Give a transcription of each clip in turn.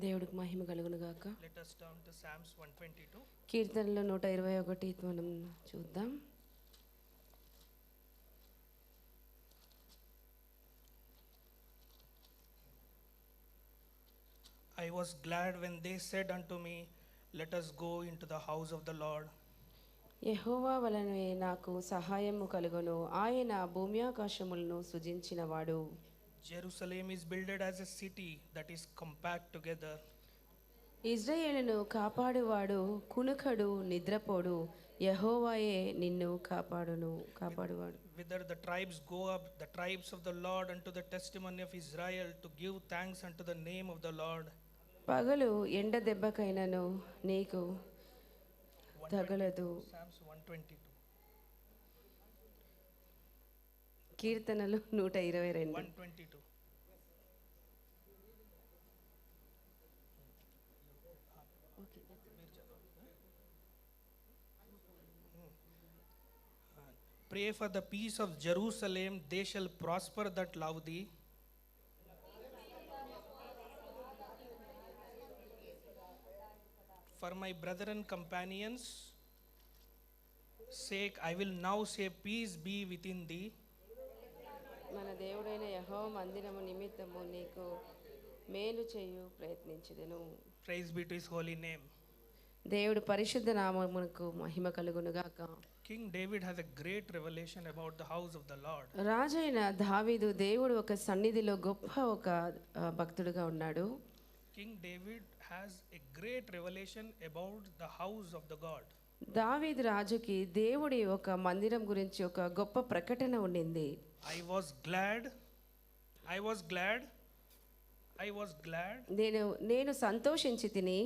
దేవుడికి మహిమ కలుగును గాక. Let us turn to Psalms 122. కీర్తనలు 121 మనం చూద్దాం. I was glad when they said unto me, let us go into the house of the Lord. యెహోవా వలనే నాకు సహాయము కలుగును. ఆయన భూమి ఆకాశములను సృజించినవాడు. Jerusalem is builded as a city that is compact together. ఇజ్రాయేలును కాపాడువాడు కునుకడు నిద్రపోడు. యెహోవాయే నిన్ను కాపాడువాడు. Whither the tribes go up, the tribes of the Lord, unto the testimony of Israel, to give thanks unto the name of the Lord. పగలు ఎండ దెబ్బకైనను నీకు తగలదు. Psalms 122. కీర్తనలు 122. 122. Pray for the peace of Jerusalem, they shall prosper that love thee. For my brethren companions' sake, I will now say, peace be within thee. మన దేవుడైన యెహోవా మందిరము నిమిత్తము నీకు మేలు చేయు ప్రయత్నించుదెను. Praise be to his holy name. దేవుడు పరిశుద్ధ నామమునకు మహిమ కలుగును గాక. King David has a great revelation about the house of the Lord. రాజైన దావీదు దేవుడు ఒక సన్నిధిలో గొప్ప ఒక భక్తుడుగా ఉన్నాడు. King David has a great revelation about the house of the God. దావీదు రాజుకి దేవుడి ఒక మందిరం గురించి ఒక గొప్ప ప్రకటన ఉండింది. I was glad. నేను సంతోషించి తిని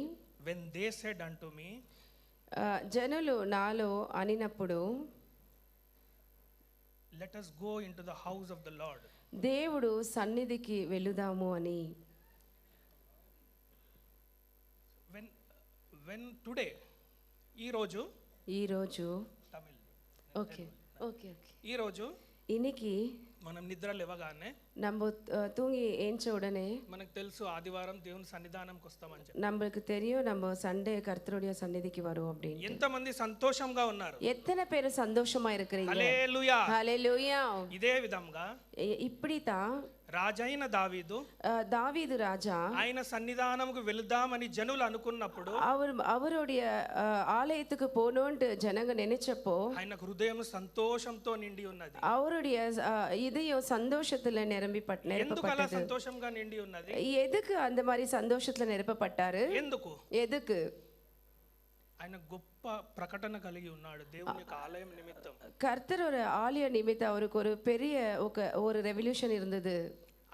when they said unto me, జనులు నాలో అనినప్పుడు, let us go into the house of the Lord. దేవుడు సన్నిధికి వెళుదాము అని. when today ఈ రోజు తమిళ్ ఓకే ఈ రోజు ఇనికి మనం నిద్ర లేవగానే நம்ம தூங்கி ஏஞ்ச உடனே మనకు తెలుసు ఆదివారం దేవుని సన్నిధానంకి వస్తామని చెప్పి நம்மளுக்கு தெரியும் நம்ம சண்டே கர்த்தருடைய சந்நிதிக்கு வரோம் அப்படின்னு. ఎంతమంది సంతోషంగా ఉన్నారు? எத்தனை பேர் சந்தோஷமா இருக்கிறீங்க? హల్లెలూయా హల్లెలూయా. ఇదే విధంగా இப்படிதான் రాజైన దావీదు రాజా ఆయన సన్నిధానంకు వెళ్దామని జనులు అనుకున్నప్పుడు, அவருடைய ஆலயத்துக்கு போகணும்னு ஜனங்க நினைச்சப்போ, ఆయన హృదయం సంతోషంతో నిండి ఉన్నది. அவருடைய இதயம் சந்தோஷத்துல ఎందుకు అలా సంతోషంగా నిండి ఉన్నది? எதுக்கு அந்த மாதிரி சந்தோஷத்துல நிரப்பப்பட்டாரு? எதுக்கு? ఆయన గొప్ప ప్రకటన కలిగి ఉన్నాడు దేవుని యొక్క ఆలయం నిమిత్తం. కర్తర్ ஒரு ஆலய நிமித்தம் அவருக்கு ஒரு பெரிய ஒரு ரெவல்யூஷன் இருந்தது.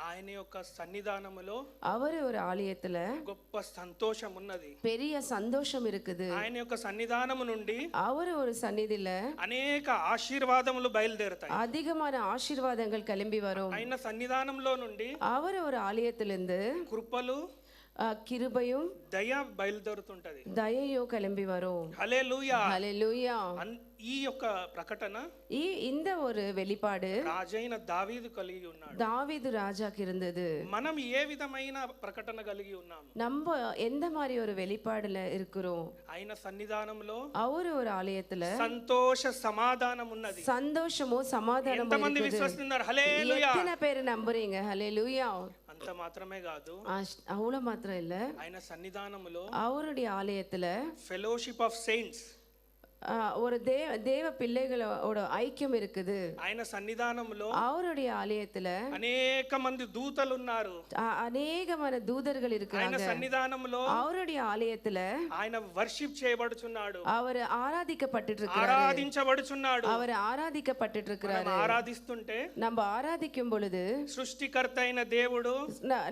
ఆయన యొక్క సన్నిధానములో அவர் ஒரு ఆలయத்துல గొప్ప సంతోషం ఉన్నది, பெரிய సంతోషం இருக்குது. ఆయన యొక్క సన్నిధానము నుండి அவர் ஒரு సన్నిధిல అనేక ఆశీర్వాదములు బయలుదేరుతాయి, அதிகமான ஆசீர்வாதங்கள் கிளம்பி வரும். ఆయన సన్నిధానంలో నుండి அவர் ஒரு ஆலயத்திலிருந்து కృపలు கிருபையும் దయ బయలుదేరుతుంటది, దయయో கிளம்பி வரும். హల్లెలూయా హల్లెలూయా. ఈ యొక్క ప్రకటన இந்த ஒரு வெளிப்பாடு రాజైన దావీదు కలిగి ఉన్నాడు, దావీదు రాజాకి இருந்தது. మనం ఏ విధమైన ప్రకటన కలిగి ఉన్నాము? நம்ம எந்த மாதிரி ஒரு வெளிப்பாடுல இருக்கிறோம்? ఆయన సన్నిధానంలో அவரு ஒரு ஆலயத்துல సంతోష సమాధానం ఉన్నది, సంతోషము సమాధానము ఎంతమంది இருக்குது. విశ్వసిస్తున్నారు? హల్లెలూయా. எத்தனை பேர் நம்புறீங்க? హల్లెలూయా. అంత మాత్రమే కాదు, அவ்வளவு மாத்திரம் இல்ல, ఆయన సన్నిధానములో அவருடைய ஆலயத்துல ఫెలోషిప్ ఆఫ్ సెయింట్స్, ஒரு தேவ பிள்ளைகளோட ஐக்கியம் இருக்குது. ఆయన సన్నిధానంలో அவருடைய ஆலயத்துல అనేక మంది దూతలు ఉన్నారు, అనేకமான దూதர்கள் ఆయన இருக்காங்க. సన్నిధానంలో அவருடைய ఆలయத்துல ఆయన వర్షిప్ చేయబడుచున్నాడు, அவர் ఆరాధించబడుచున్నాడు. அவர் ఆరాధిக்கப்பட்டு இருக்கிறாரு. ఆరాధిస్తుంటే நம்ம ఆరాధిக்கும் பொழுது సృష్టికర్త అయిన దేవుడు,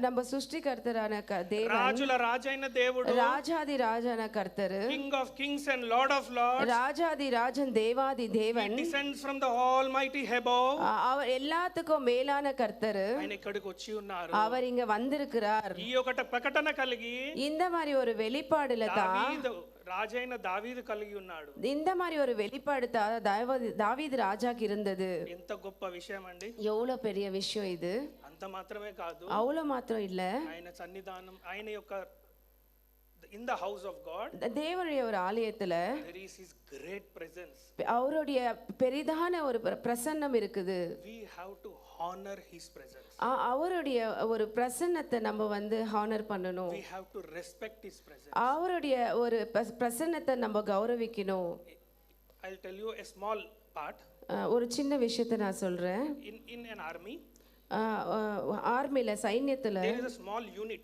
நம்ம సృష్టికర్తరాன தேவன், రాజుల రాజైన దేవుడు, రాజాది రాజాన కర్తరు, king of kings and lord of lords, ராஜாதி ராஜன் தேவாதி தேவன், descends from the almighty above, அவர் எல்லாத்துக்கும் மேலான கர்த்தர், ఆయన ఇక్కడికి వచ్చి ఉన్నారు, அவர் இங்க வந்திருக்கிறார். ఈ ఒకట ప్రకటన కలిగి இந்த மாதிரி ஒரு வெளிப்பாடுல தான் రాజైన దావీదు కలిగి ఉన్నాడు. இந்த மாதிரி ஒரு வெளிப்பாடு దావీదు రాజాకి இருந்தது. ఎంత గొప్ప విషయం అండి, எவ்வளவு பெரிய விஷயம் இது. అంత మాత్రమే కాదు, அவ்வளவு மாத்திரம் இல்ல, ఆయన సన్నిధానం, ఆయన యొక్క in the house of God, தேவனுடைய ஒரு ஆலயத்துல there is His great presence. அவருடைய பெரிதான ஒரு பிரசன்னம் இருக்குது. We have to honor His presence. அவருடைய ஒரு பிரசன்னத்தை நம்ம வந்து ஹானர் பண்ணணும். We have to respect His presence. அவருடைய ஒரு பிரசன்னத்தை நம்ம கௌரவிக்கணும். I'll tell you a small part. ஒரு சின்ன விஷயத்தை நான் சொல்றேன். In an army, ஆர்மில சைன்யத்துல there is a small unit,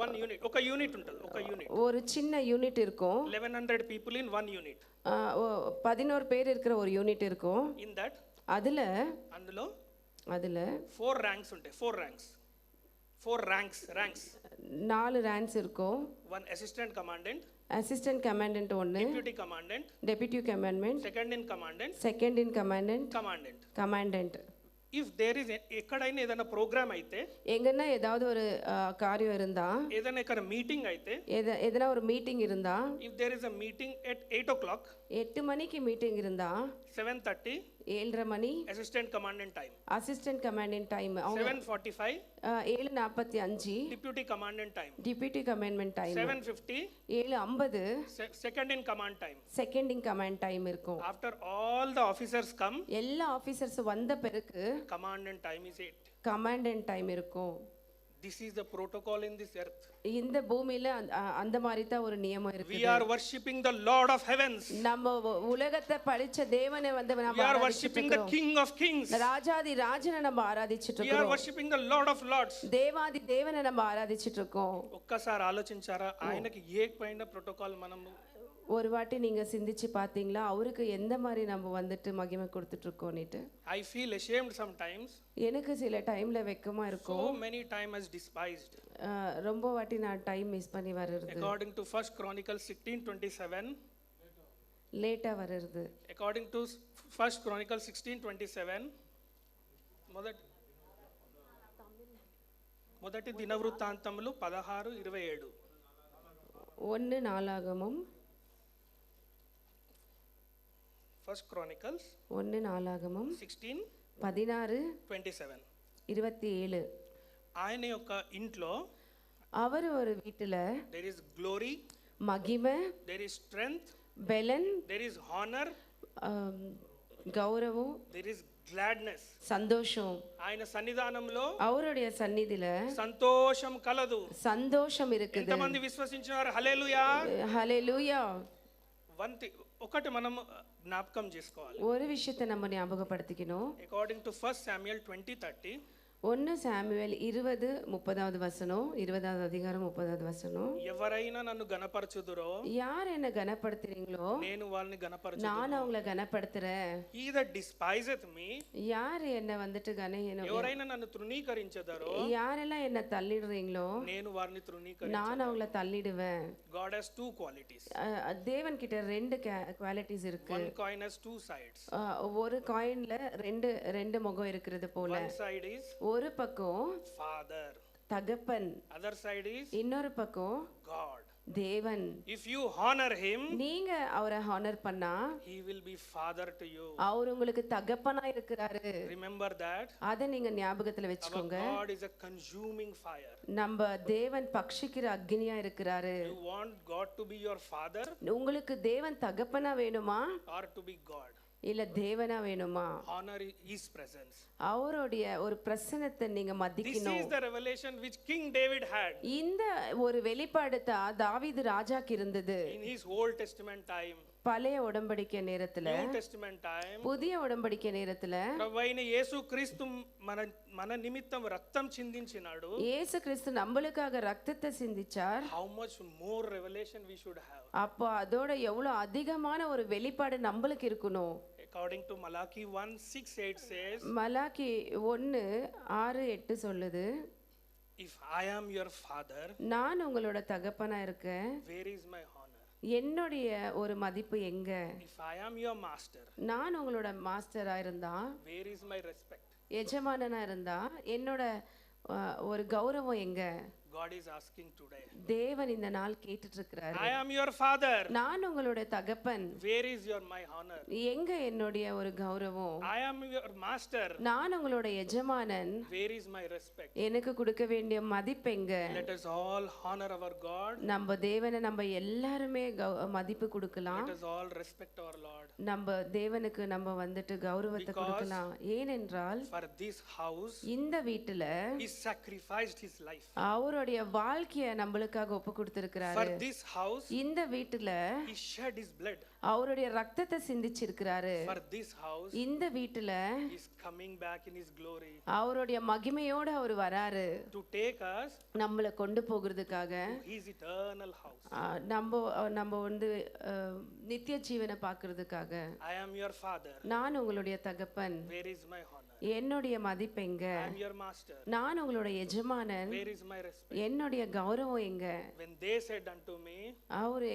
one unit, oka unit untadu, oka unit, ஒரு சின்ன யூனிட் இருக்கும். 1100 people in one unit. 11 பேர் இருக்கிற ஒரு யூனிட் இருக்கும். In that, அதுல అందులో 4 ranks ఉంటాయి, 4 ranks 4 ரேங்க்ஸ் இருக்கும். one assistant commandant, assistant commandant ஒன்று, deputy commandant, second in commandant. If there is ఎక్కడైనా ఏదైనా ప్రోగ్రామ్ అయితే, எங்கன்னா ஏதாவது ஒரு காரியம் இருந்தா, ఏదైనా ఇక్కడ మీటింగ్ అయితే, எதனா ஒரு மீட்டிங் இருந்தா, if there is a meeting at 8 o'clock, 8 மணிக்கு மீட்டிங் இருந்தா, 7:30 7:30 மணி assistant commandant time, 7:45 7:45 deputy commandant time, 7:50 7:50 second in command time இருக்கும். After all the officers come, எல்லா ஆபீசர்ஸ் வந்த பிறகு commandant time is 8, commandant time இருக்கும். This is the protocol in this earth. இந்த பூமியில அந்த மாதிரி தான் ஒரு நியமம் இருக்கு. We are worshiping the Lord of heavens. நம்ம உலகத்தை படைச்ச தேவனை வந்து நம்ம We are worshiping the King of kings. ராஜாதி ராஜனை நம்ம ஆராதிச்சிட்டு We இருக்கோம். are worshiping the Lord of lords. தேவாதி தேவனை நம்ம ஆராதிச்சிட்டு இருக்கோம். ఒక్కసారి ఆలోచించారా ఆయనకి ఏ పైన ప్రోటోకాల్ మనం? ஒரு வாட்டி நீங்க சிந்திச்சு பாத்தீங்களா அவருக்கு எந்த மாதிரி நம்ம வந்துட்டு மகிமை கொடுத்துட்டு இருக்கோம்னுட்டு? I feel ashamed sometimes. எனக்கு சில டைம்ல வெக்கமா இருக்கும். So many time as despised. ரொம்ப வாட்டி நான் டைம் மிஸ் பண்ணி வருது. According to First Chronicles 16:27, லேட்டா வருது. According to First Chronicles 16:27, మొదటి దినవృత్తాంతములు 16:27, 1 நாளாகமம், First Chronicles 1 நாளாகமம் 16:27. 27. ఆయన యొక్క ఇంట్లో அவர் ஒரு வீட்டுல there is glory, மகிமை, there is strength, பெலன், there is honor, கௌரவம், there is gladness. சந்தோஷம். ఆయన సన్నిధానంలో அவருடைய సన్నిధిல సంతోషం కలదు. சந்தோஷம் இருக்குது. ఎంతమంది విశ్వసించారు? హల్లెలూయా, హల్లెలూయా. ఒకటి మనం జ్ఞాపకం చేసుకోవాలి. ஒரு விஷயத்தை நம்ம ஞாபகப்படுத்திக்கணும். According to 1 Samuel 20:30, 1 சாமுவேல் 20:30 வசனம், 20வது அதிகாரம் 30வது வசனம். ఎవరైనా నన్ను గణపరచుదురో, யார் என்ன கனப்படுத்துறீங்களோ నేను వాళ్ళని గణపరచుదును. நான் அவங்களை கனப்படுத்துறேன். He that despiseth me, யார் என்ன வந்துட்டு ఎవరైనా నన్ను తృణీకరించెదరో, யாரெல்லாம் என்ன தள்ளிடுறீங்களோ నేను వారిని తృణీకరించెదను. நான் அவங்களை தள்ளிடுவேன். God has two qualities. தேவன் கிட்ட 2 குவாலிட்டிஸ் இருக்கு. One coin has two sides. ஒரு காயின்ல ரெண்டு முகம் இருக்கிறது போல. One side is ஒரு பக்கம் Father, தகப்பன், other side is இன்னொரு பக்கம் God. தேவன். If you honor him, நீங்க அவரை ஹானர் பண்ணா he will be father to you. அவர் உங்களுக்கு தகப்பனா இருக்கிறாரு. Remember that. அத நீங்க ஞாபகத்துல வெச்சுக்கோங்க. God is a consuming fire. நம்ம தேவன் பக்ஷிக்கிற அக்னியா இருக்கிறாரு. You want God to be your father, உங்களுக்கு தேவன் தகப்பனா வேணுமா or to be God? இல்ல தேவனா வேணுமா? Honor his presence. அவருடைய ஒரு பிரசன்னத்தை நீங்க மதிக்கணும். This is the revelation which King David had. இந்த ஒரு வெளிப்பாடு தான் தாவீது ராஜாக்கு இருந்தது. In his Old Testament time, பழைய உடன்படிக்கை நேரத்துல, New Testament time, புதிய உடன்படிக்கை நேரத்துல ప్రభువైన యేసుక్రీస్తు మన నిమిత్తం రక్తం చిందించినాడు. இயேசு கிறிஸ்து நம்மளுக்காக ரத்தத்தை சிந்திச்சார். How much more revelation we should have? அப்போ அதோட எவ்வளவு அதிகமான ஒரு வெளிப்பாடு நம்மளுக்கு இருக்கணும். According to Malachi 1:6-8 says, Malachi 1:6-8 சொல்லுது, if I am your father, நான் உங்களோட தகப்பனா இருக்கேன், where is my honor? என்னுடைய ஒரு மதிப்பு எங்க? If I am your master, நான் உங்களோட மாஸ்டரா இருந்தா, where is my respect? எஜமானனா இருந்தா என்னோட ஒரு கௌரவம் எங்க? God is asking today. தேவன் இந்த நாள் கேட்டுட்டு இருக்கிறாரு. I am your father. நான் உங்களுடைய தகப்பன். Where is your my honor? எங்க என்னுடைய ஒரு கௌரவம்? I am your master. நான் உங்களுடைய எஜமானன். Where is my respect? எனக்கு கொடுக்க வேண்டிய மதிப்பு எங்க? Let us all honor our God. நம்ம தேவனை நம்ம எல்லாருமே மதிப்பு கொடுக்கலாம். Let us all respect our Lord. நம்ம தேவனுக்கு நம்ம வந்துட்டு கௌரவத்தை கொடுக்கலாம். ஏனென்றால் for this house இந்த வீட்டுல he sacrificed his life. அவருடைய வாழ்க்கையை நம்மளுக்காக ஒப்பு கொடுத்திருக்கிறாரு. For this house இந்த வீட்டுல he shed his blood. அவருடைய ரத்தத்தை சிந்திச்சிருக்கிறாரு. For this house இந்த வீட்டுல he is coming back in his glory. அவருடைய மகிமையோட அவர் வராரு. To take us நம்மளை கொண்டு போகிறதுக்காக. to his eternal house. நம்ம வந்து நித்திய ஜீவனை பார்க்கிறதுக்காக. I am your father. நான் உங்களுடைய தகப்பன். Where is my honor? என்னுடைய மதிப்பு எங்க? I am your master. நான் உங்களுடைய எஜமானன். Where is my respect? என்னுடைய கௌரவம் எங்க? When they said unto me, அவர்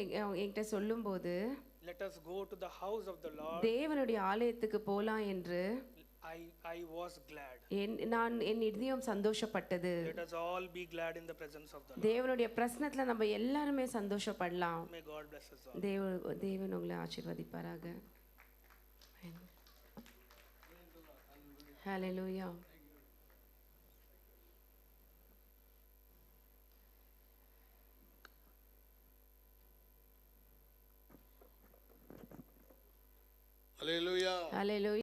என்கிட்ட சொல்லும்போது let us go to the house of the Lord, தேவனுடைய ஆலயத்துக்கு போலாம் என்று I was glad. நான் என் இதயம் சந்தோஷப்பட்டது. Let us all be glad in the presence of the Lord. தேவனுடைய பிரசன்னத்துல நம்ம எல்லாருமே சந்தோஷப்படலாம். May God bless us all. தேவன் உங்களை ஆசீர்வதிப்பாராக. Hallelujah. Hallelujah. Hallelujah.